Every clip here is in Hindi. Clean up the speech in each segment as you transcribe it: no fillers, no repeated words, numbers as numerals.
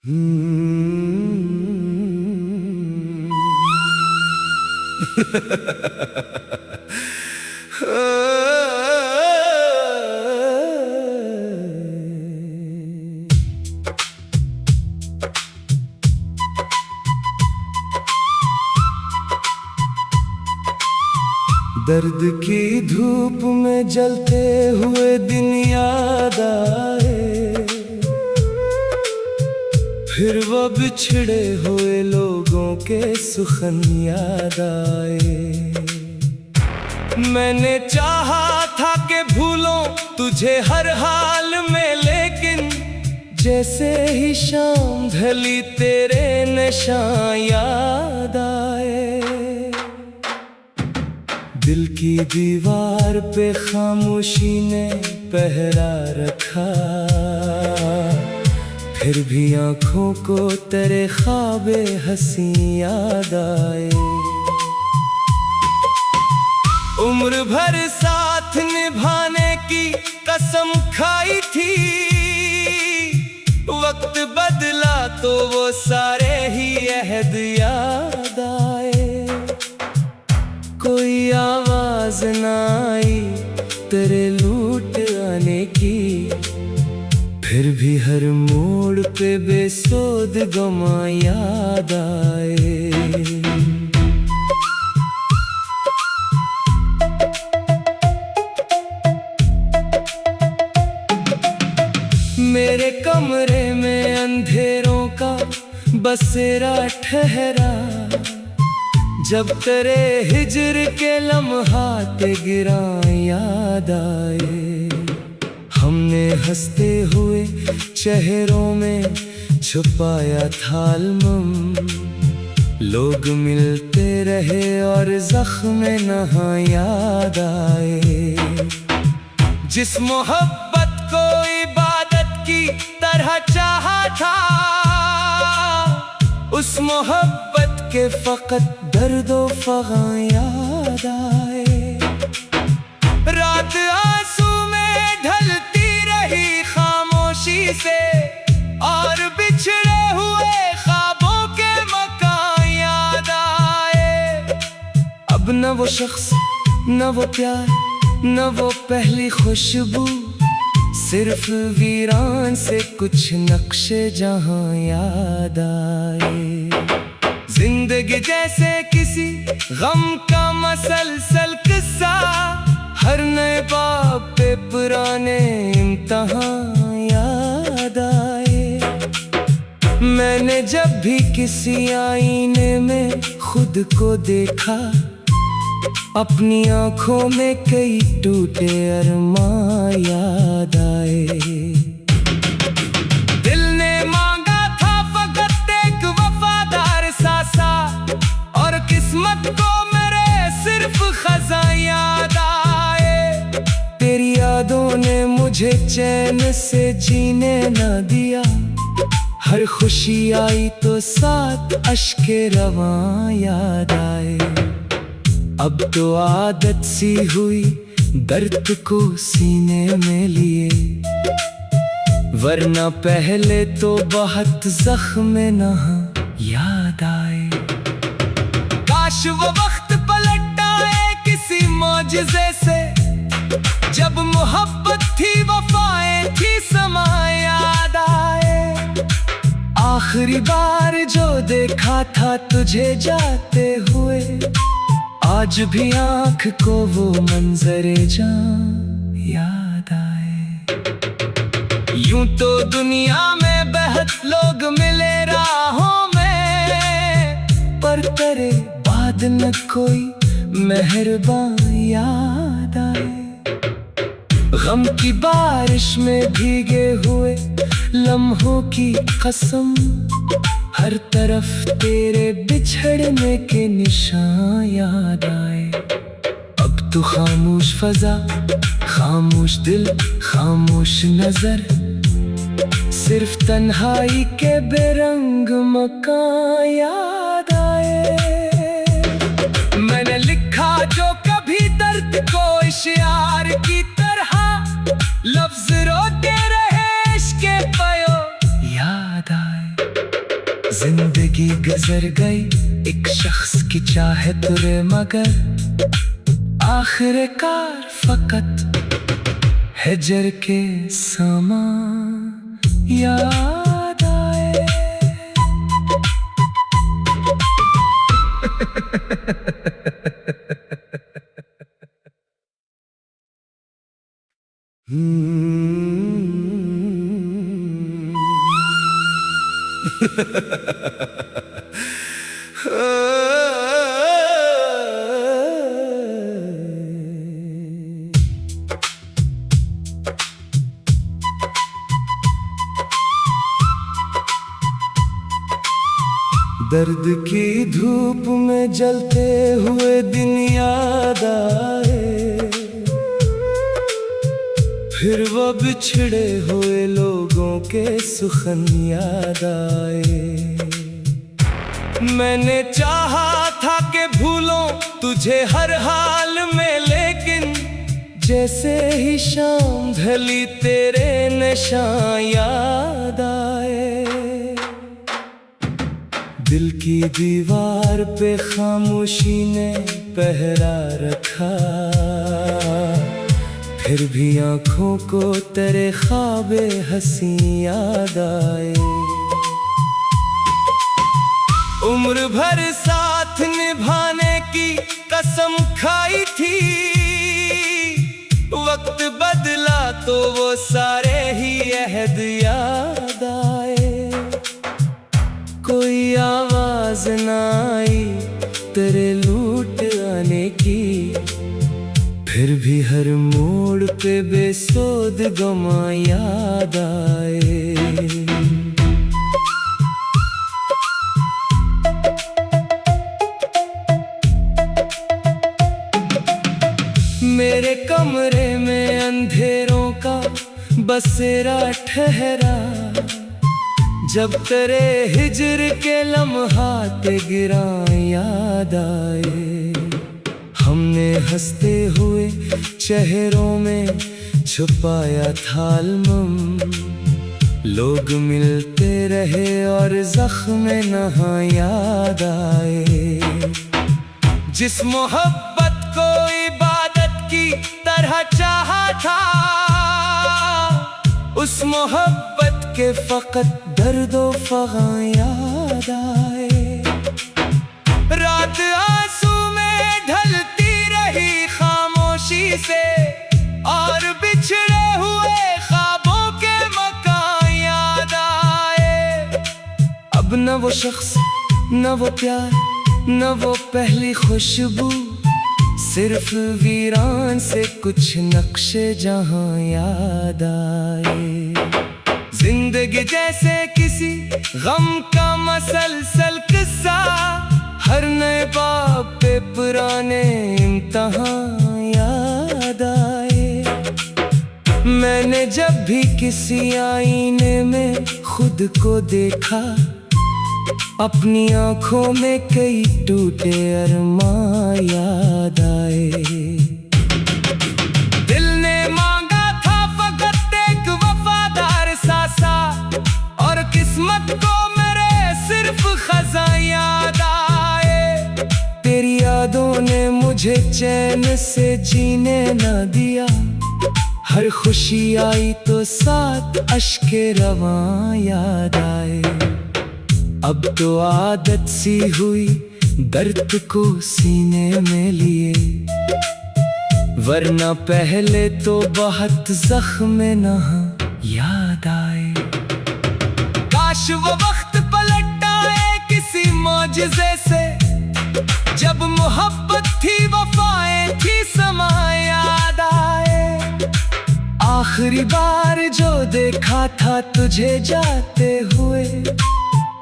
दर्द की धूप में जलते हुए दिन याद आए, फिर वो बिछड़े हुए लोगों के सुखन याद आए। मैंने चाहा था कि भूलों तुझे हर हाल में, लेकिन जैसे ही शाम ढली तेरे निशान याद आए। दिल की दीवार पे खामोशी ने पहरा रखा, फिर भी आँखों को तेरे ख्वाबे हंसी याद आए। उम्र भर साथ निभाने की कसम खाई थी, वक्त बदला तो वो सारे ही अहद याद आए। कोई आवाज ना आई तेरे लूट आने की, फिर भी हर मोड़ पे बेसुध गमा याद आए। मेरे कमरे में अंधेरों का बसेरा ठहरा, जब तेरे हिजर के लम्हात गिरा याद आए। हमने हंसते हुए चेहरों में छुपाया था अलमम, लोग मिलते रहे और ज़ख्म नहा याद आए। जिस मोहब्बत को इबादत की तरह चाहा था, उस मोहब्बत के फकत दर्दो फगां याद आए। रात आंसू में ढलती रही खामोशी से, और बिछड़े हुए ख्वाबों के मकान याद आए। अब न वो शख्स, न वो प्यार, न वो पहली खुशबू, सिर्फ वीरान से कुछ नक्शे जहां याद आए। जिंदगी जैसे किसी गम का मसलसल किस्सा, हर नए बाब पे पुराने इम्तिहान याद आए। मैंने जब भी किसी आईने में खुद को देखा, अपनी आंखों में कई टूटे अरमान याद आए। दिल ने मांगा था फकत एक वफादार सा, और किस्मत को मेरे सिर्फ खज़ां याद आए। तेरी यादों ने मुझे चैन से जीने न दिया, हर खुशी आई तो साथ अश्के रवां याद आए। अब तो आदत सी हुई दर्द को सीने में लिए, वरना पहले तो बहुत ज़ख्म नहा याद आए। काश वो वक्त पलट आए किसी मौजज़े से, जब मोहब्बत थी वफाएं थी समा याद आए। आखिरी बार जो देखा था तुझे जाते हुए, आज भी आँख को वो मंजरे जान याद आए। यूं तो दुनिया में बेहद लोग मिले राहों में, पर तेरे बाद न कोई मेहरबान याद आए। गम की बारिश में भीगे हुए लम्हों की कसम, हर तरफ तेरे बिछड़ने के निशान याद आए। अब तो खामोश फजा, खामोश दिल, खामोश नजर, सिर्फ तन्हाई के बेरंग मकान याद आए। मैंने लिखा जो कभी दर्द को इश्यार की तरह, लफ्ज रोते रहे इश्क़ पयो याद आए। जिंदगी गुजर गई एक शख्स की चाहत रे, मगर आखिरकार फकत हिजर के समा याद आए। दर्द की धूप में जलते हुए दिन याद आए, फिर वो बिछड़े हुए लोगों के सुखन याद आए। मैंने चाहा था कि भूलों तुझे हर हाल में, लेकिन जैसे ही शाम ढली तेरे निशान याद आए। दिल की दीवार पे खामोशी ने पहरा रखा, फिर भी आंखों को तेरे ख्वाबे हंसी याद आए। उम्र भर साथ निभाने की कसम खाई थी, वक्त बदला तो वो सारे ही अहद याद आए। कोई आवाज ना आई तेरे लूट आने की, फिर भी हर मोड़ पे बेसुध गमा याद आए। मेरे कमरे में अंधेरों का बसेरा ठहरा, जब तेरे हिजर के लम्हात गिरा याद आए। हमने हंसते हुए चेहरों में छुपाया था अलम, लोग मिलते रहे और जख्म नहा याद आए। जिस मोहब्बत को इबादत की तरह चाहा था, उस मोहब्बत के फकत दर्दो फगा याद आए। रात आंसू में ढलती रही खामोशी से, और बिछड़े हुए ख्वाबों के मकान याद आए। अब न वो शख्स, न वो प्यार, न वो पहली खुशबू, सिर्फ वीरान से कुछ नक्शे जहां याद आए। जिंदगी जैसे किसी गम का मसलसल किस्सा, हर नए बाब पे पुराने इम्तिहान याद आए। मैंने जब भी किसी आईने में खुद को देखा, अपनी आंखों में कई टूटे अरमां याद आए। दिल ने मांगा था फकत एक वफादार सासा, और किस्मत को मेरे सिर्फ खज़ां याद आए। तेरी यादों ने मुझे चैन से जीने न दिया, हर खुशी आई तो साथ अश्के रवां याद आए। अब तो आदत सी हुई दर्द को सीने में लिए, वरना पहले तो बहुत जख्म नहा याद आए। काश वो वक्त पलट आए किसी मौजज़े से, जब मोहब्बत थी वफाएं थी समा याद आए। आखिरी बार जो देखा था तुझे जाते हुए,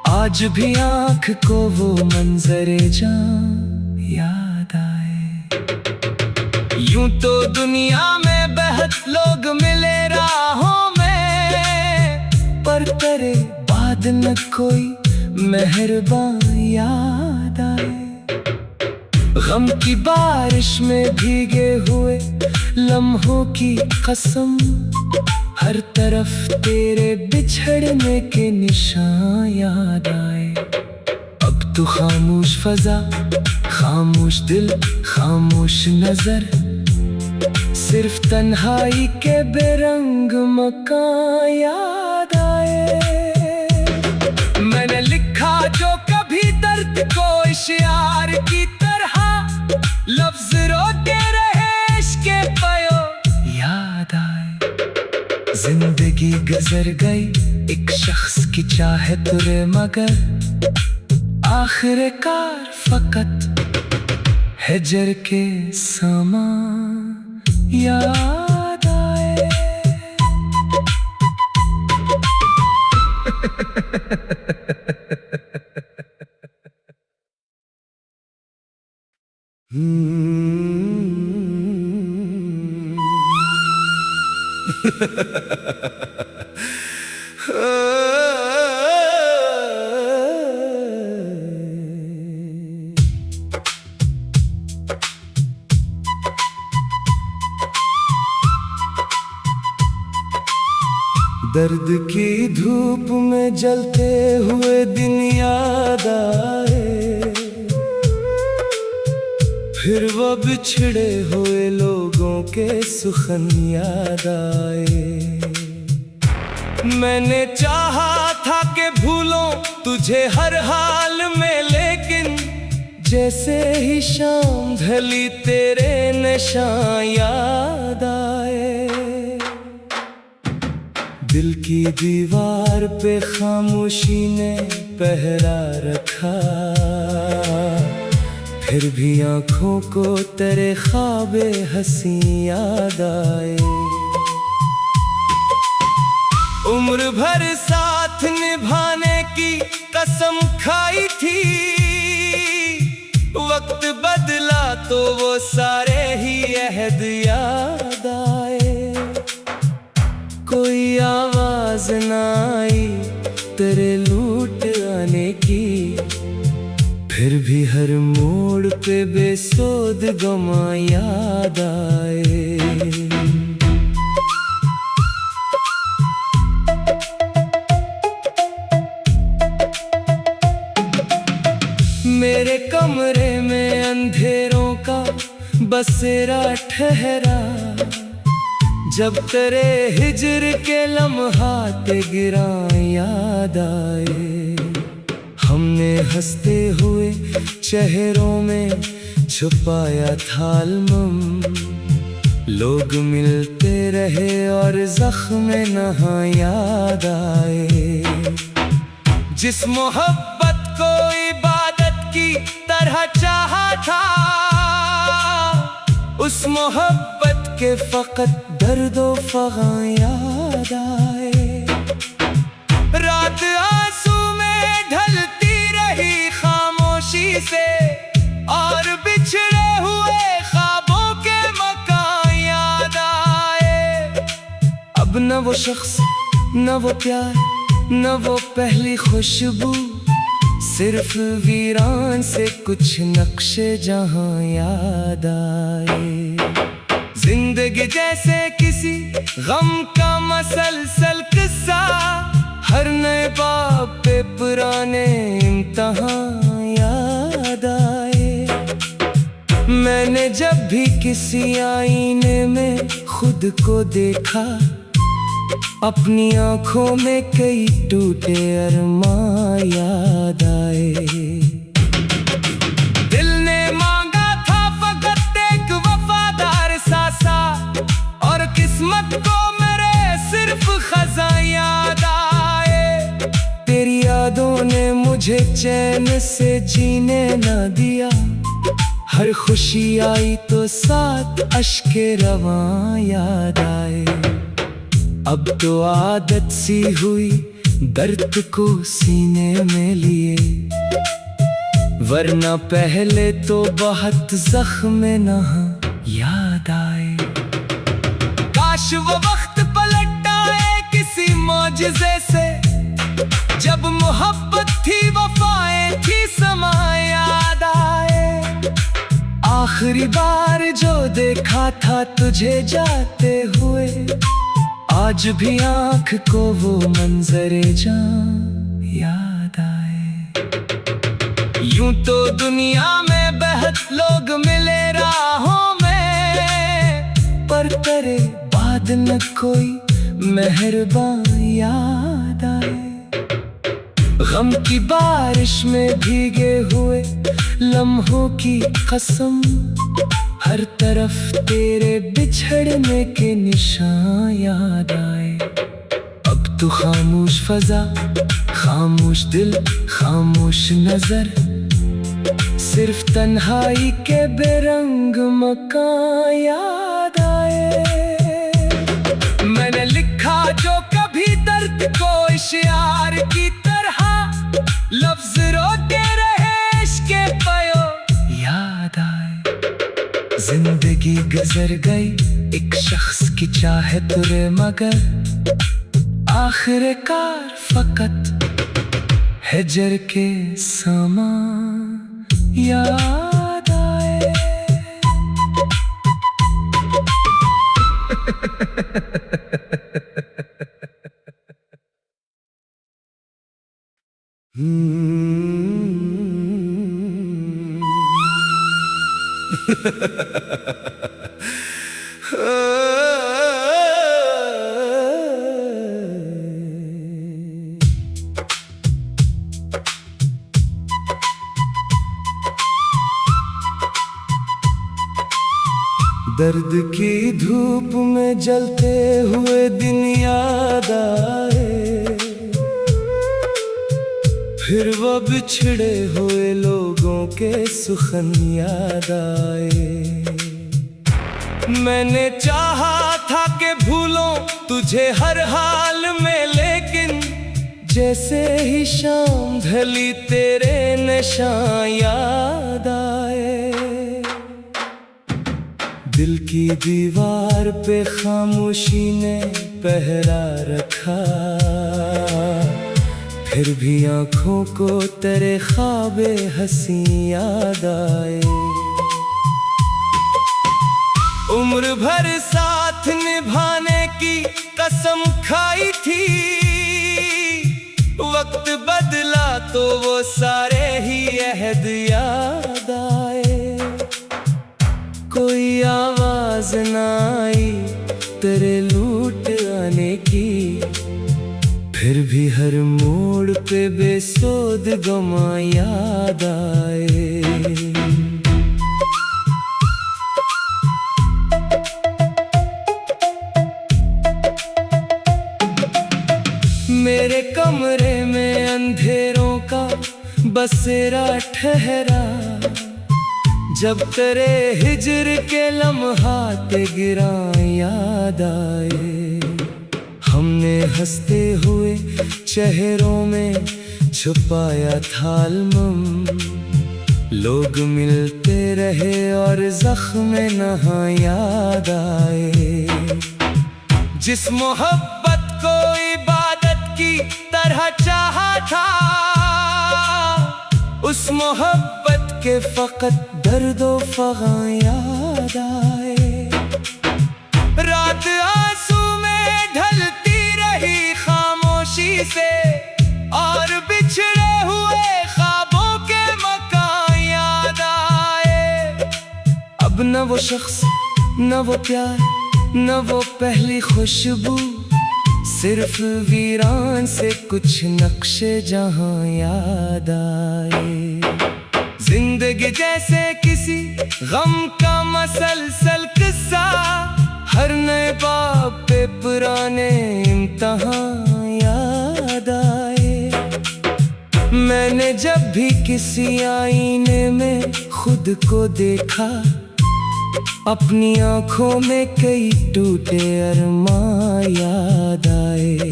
आज भी आँख को वो मंजरे जान याद आए। यूं तो दुनिया में बेहद लोग मिले राहों में, पर तेरे बाद न कोई मेहरबान याद आए। गम की बारिश में भीगे हुए लम्हों की कसम, हर तरफ तेरे बिछड़ने के निशान याद आए। अब तो खामोश फजा, खामोश दिल, खामोश नजर, सिर्फ तन्हाई के बेरंग मकान याद आए। मैंने लिखा जो कभी दर्द को इश्यार की तरह, लफ्ज रोते रहे इश्क के पयो याद आए। जिंदगी गुजर गई एक शख्स की चाहत रे, मगर आखिरकार फकत हिजर के समा याद आए। दर्द की धूप में जलते हुए दिन याद आए, फिर वो बिछड़े हुए लोगों के सुखन याद आए। मैंने चाहा था कि भूलों तुझे हर हाल में, लेकिन जैसे ही शाम ढली तेरे निशान याद आए। दिल की दीवार पे खामोशी ने पहरा रखा, फिर भी आंखों को तेरे ख्वाबे हंसी याद आए। उम्र भर साथ निभाने की कसम खाई थी, वक्त बदला तो वो सारे ही अहद याद आए। कोई आवाज ना आई तेरे लूट आने की, फिर भी हर मोड़ पे बेसुध गमा याद आए। मेरे कमरे में अंधेरों का बसेरा ठहरा, जब तेरे हिजर के लम्हात गिरा याद आए। हमने हंसते हुए चेहरों में छुपाया था अलमम, लोग मिलते रहे और जख्म नहा याद आए। जिस मोहब्बत को इबादत की तरह चाहा था, उस मोहब्बत के फकत दर्दो फगा याद आए। रात आंसू में ढलती रही खामोशी से, और बिछड़े हुए ख्वाबों के मकान याद आए। अब न वो शख्स, न वो प्यार, न वो पहली खुशबू, सिर्फ वीरान से कुछ नक्शे जहां याद आए। जिंदगी जैसे किसी गम का मसलसल किस्सा, हर नए बाब पे पुराने इम्तिहान याद आए। मैंने जब भी किसी आईने में खुद को देखा, अपनी आंखों में कई टूटे अरमां याद आए। दिल ने मांगा था फकत एक वफादार सासा, और किस्मत को मेरे सिर्फ खज़ां याद आए। तेरी यादों ने मुझे चैन से जीने न दिया, हर खुशी आई तो साथ अश्के रवां याद आए। अब तो आदत सी हुई दर्द को सीने में लिए, वरना पहले तो बहुत जख्म नहा याद आए। काश वो वक्त पलट आए किसी मौजिज़े से, जब मोहब्बत थी वफाएं थी समा याद आए। आखिरी बार जो देखा था तुझे जाते हुए, आज भी आँख को वो मंजरे जान याद आए। यूं तो दुनिया में बहुत लोग मिले राहों में, पर तेरे बाद न कोई मेहरबान याद आए। गम की बारिश में भीगे हुए लम्हों की कसम, हर तरफ तेरे बिछड़ने के निशान याद आए। अब तो खामोश फजा, खामोश दिल, खामोश नजर, सिर्फ तन्हाई के बेरंग मकान याद आए। मैंने लिखा जो कभी दर्द को इशार की तरह, लफ्ज रोते रहे इश्क़ पयो याद आए। जिंदगी गुजर गई एक शख्स की चाहत रे, मगर आखिरकार फकत हिजर के समा याद आए। दर्द की धूप में जलते हुए दिन याद आए, फिर वो बिछड़े हुए लोगों के सुखन याद आए। मैंने चाहा था कि भूलों तुझे हर हाल में, लेकिन जैसे ही शाम ढली तेरे निशान याद आए। दिल की दीवार पे खामोशी ने पहरा रखा, फिर भी आँखों को तेरे ख्वाबे हंसी याद आए। उम्र भर साथ निभाने की कसम खाई थी, वक्त बदला तो वो सारे ही अहद याद आए। कोई आवाज ना आई तेरे लूट आने की, फिर भी हर मोड़ पे बेसुध गमा याद आए। मेरे कमरे में अंधेरों का बसेरा ठहरा, जब तेरे हिजर के लम्हात गिरा याद आए। हमने हंसते हुए चेहरों में छुपाया था अलमम, लोग मिलते रहे और जख्म नहा याद आए। जिस मोहब्बत को इबादत की तरह चाहा था, उस मोहब्बत के फकत दर्दो फगां याद आए। रात आंसू में ढलती रही खामोशी से, और बिछड़े हुए ख्वाबों के मकान याद आए। अब न वो शख्स, न वो प्यार, न वो पहली खुशबू, सिर्फ वीरान से कुछ नक्शे जहां याद आए। जिंदगी जैसे किसी गम का मसलसल किस्सा, हर नए बाब पे पुराने इम्तिहान याद आए। मैंने जब भी किसी आईने में खुद को देखा, अपनी आंखों में कई टूटे अरमान याद आए।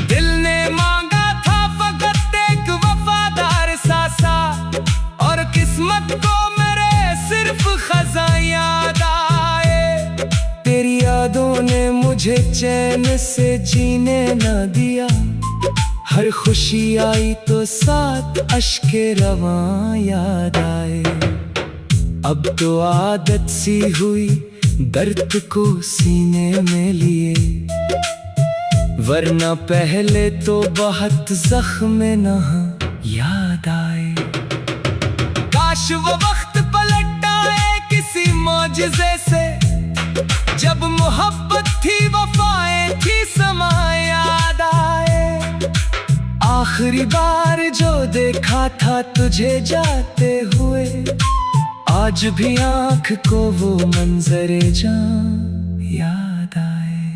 दिल ने मांगा था फकत एक वफादार सासा, और किस्मत को मेरे सिर्फ खज़ां याद आए। तेरी यादों ने मुझे चैन से जीने न दिया, हर खुशी आई तो साथ अश्के रवां याद आए। अब तो आदत सी हुई दर्द को सीने में लिए, वरना पहले तो बहुत जख्म नहा याद आए। काश वो वक्त पलट आए किसी मौजिज़े से, जब मोहब्बत थी वफाएं थी समा याद आए। आखिरी बार जो देखा था तुझे जाते हुए, आज भी आँख को वो मंजरे जान याद आए।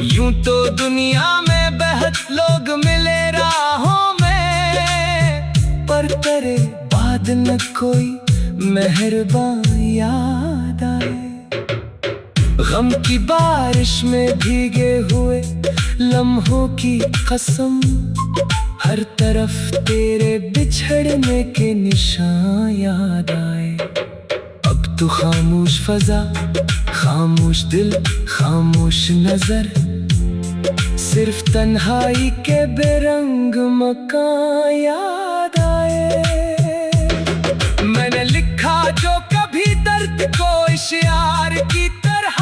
यूं तो दुनिया में बेहद लोग मिले राहों में, पर तेरे बाद न कोई मेहरबान याद आए। गम की बारिश में भीगे हुए लम्हों की कसम, हर तरफ तेरे बिछड़ने के निशान याद आए। अब तो खामोश फजा, खामोश दिल, खामोश नजर, सिर्फ तन्हाई के बेरंग मकान याद आए। मैंने लिखा जो कभी दर्द को इश्यार की तरह,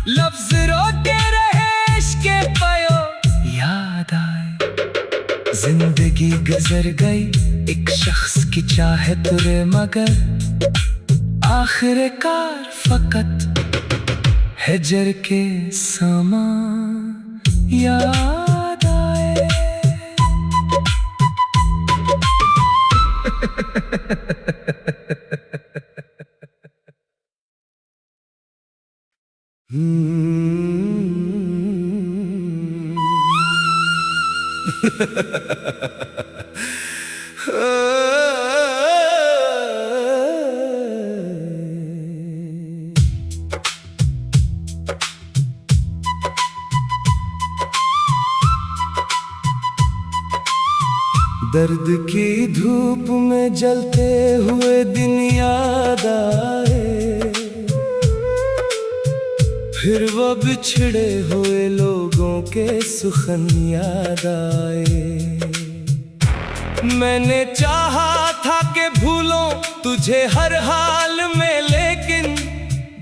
लफ्ज रोते रहे इश्क़ पयो याद आए। जिंदगी गुजर गई एक शख्स की चाहत रे, मगर आखिरकार फकत हिजर के सामान याद आए। दर्द की धूप में जलते हुए दिन याद आए, फिर वो बिछड़े हुए लोगों के सुखन याद आए। मैंने चाहा था कि भूलों तुझे हर हाल में, लेकिन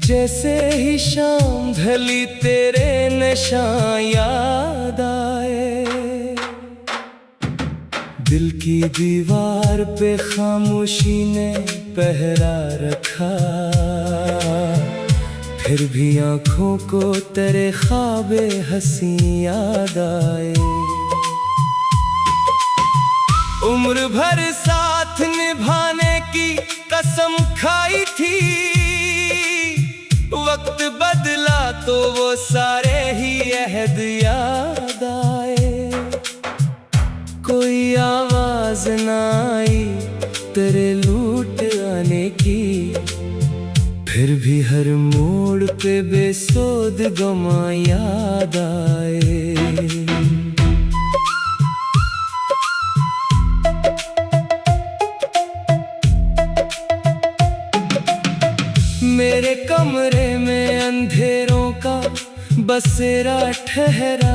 जैसे ही शाम ढली तेरे निशान याद आए। दिल की दीवार पे खामोशी ने पहरा रखा, फिर भी आँखों को तेरे ख्वाबे हंसी याद आए। उम्र भर साथ निभाने की कसम खाई थी, वक्त बदला तो वो सारे ही अहद याद आए। कोई आवाज ना आई तेरे लूट आने की, फिर भी हर मोड़ पे बेसुध गमा याद आए। मेरे कमरे में अंधेरों का बसेरा ठहरा,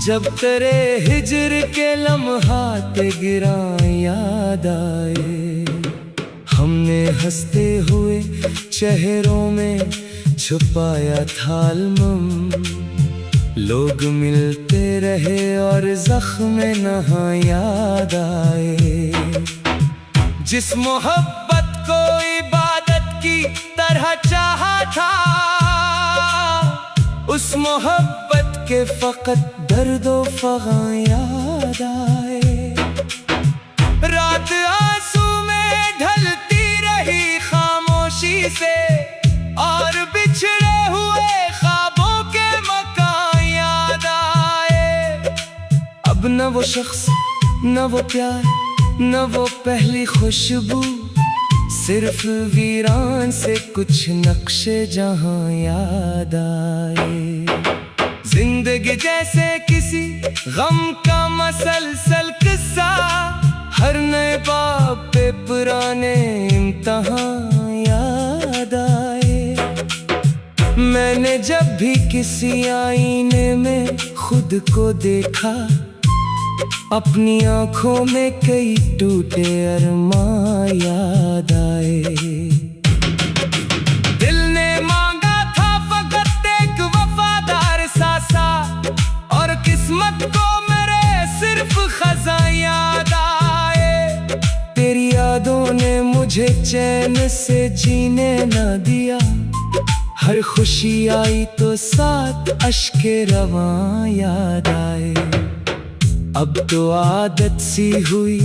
जब तेरे हिजर के लम्हात गिरा याद आए। हमने हंसते हुए चेहरों में छुपाया था अलमम, लोग मिलते रहे और जख्म नहा याद आए। जिस मोहब्बत को इबादत की तरह चाहा था, उस मोहब्बत के फकत दर्दो फगा याद आए। रात आंसू में ढलती रही खामोशी से, और बिछड़े हुए ख्वाबों के मकान याद आए। अब न वो शख्स, न वो प्यार, न वो पहली खुशबू, सिर्फ वीरान से कुछ नक्शे जहां याद आए। जिंदगी जैसे किसी गम का मसलसल किस्सा, हर नए बाब पे पुराने इम्तिहान याद आए। मैंने जब भी किसी आईने में खुद को देखा, अपनी आंखों में कई टूटे अरमां याद आए। सिर्फ खज़ां याद आए। तेरी यादों ने मुझे चैन से जीने न दिया। हर खुशी आई तो साथ अश्के रवां याद आए। अब तो आदत सी हुई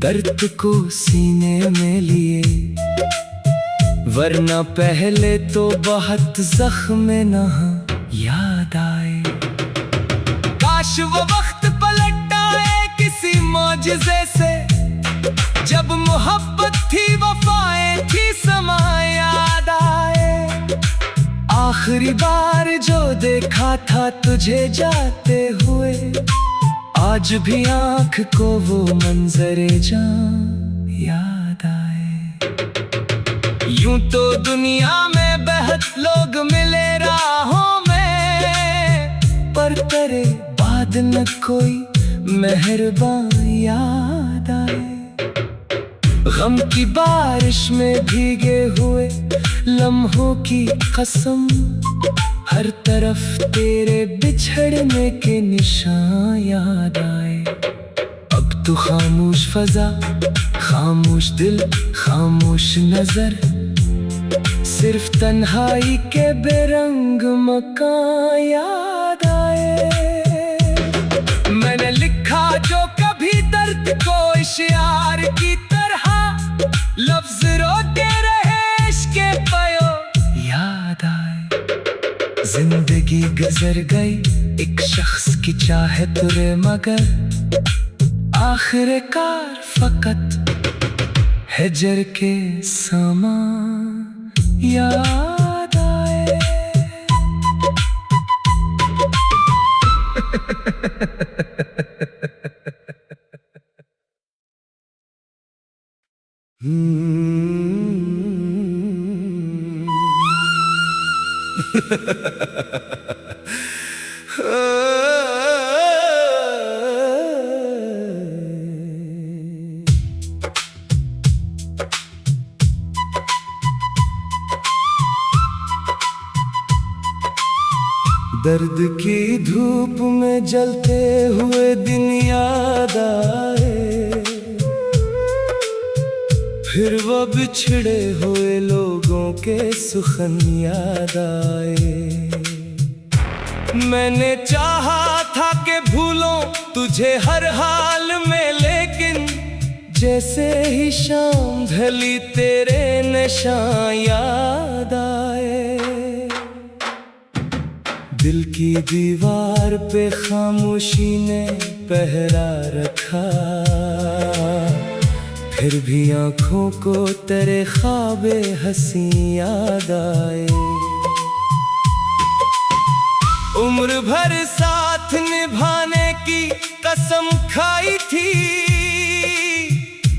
दर्द को सीने में लिए, वरना पहले तो बहुत जख्म न याद आए। काश वो वक्त पलट आए किसी मौजिज़े से, जब मोहब्बत थी वफाएं थी समा याद आए। आखिरी बार जो देखा था तुझे जाते हुए, आज भी आँख को वो मंजरे जान याद आए। यूं तो दुनिया में बेहद लोग मिले राहों में, पर तेरे बाद न कोई मेहरबान याद आए। गम की बारिश में भीगे हुए लम्हों की कसम, हर तरफ तेरे बिछड़ने के निशान याद आए। अब तो खामोश फजा, खामोश दिल, खामोश नजर, सिर्फ तन्हाई के बेरंग मकान याद आए। मैंने लिखा जो कभी दर्द को इशार की तरह, लफ्ज रोते रहे इश्क़ पयो याद आए। जिंदगी गुजर गई एक शख्स की चाहत रे, मगर आखिरकार फकत हिजर के समा याद आए। दर्द की धूप में जलते हुए दिन याद आए, फिर वो बिछड़े हुए लोगों के सुखन याद आए। मैंने चाहा था कि भूलों तुझे हर हाल में, लेकिन जैसे ही शाम ढली तेरे निशान याद आए। दिल की दीवार पे खामोशी ने पहरा रखा, फिर भी आँखों को तेरे ख्वाबे हंसी याद आए। उम्र भर साथ निभाने की कसम खाई थी,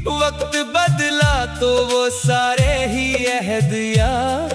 वक्त बदला तो वो सारे ही अहद याद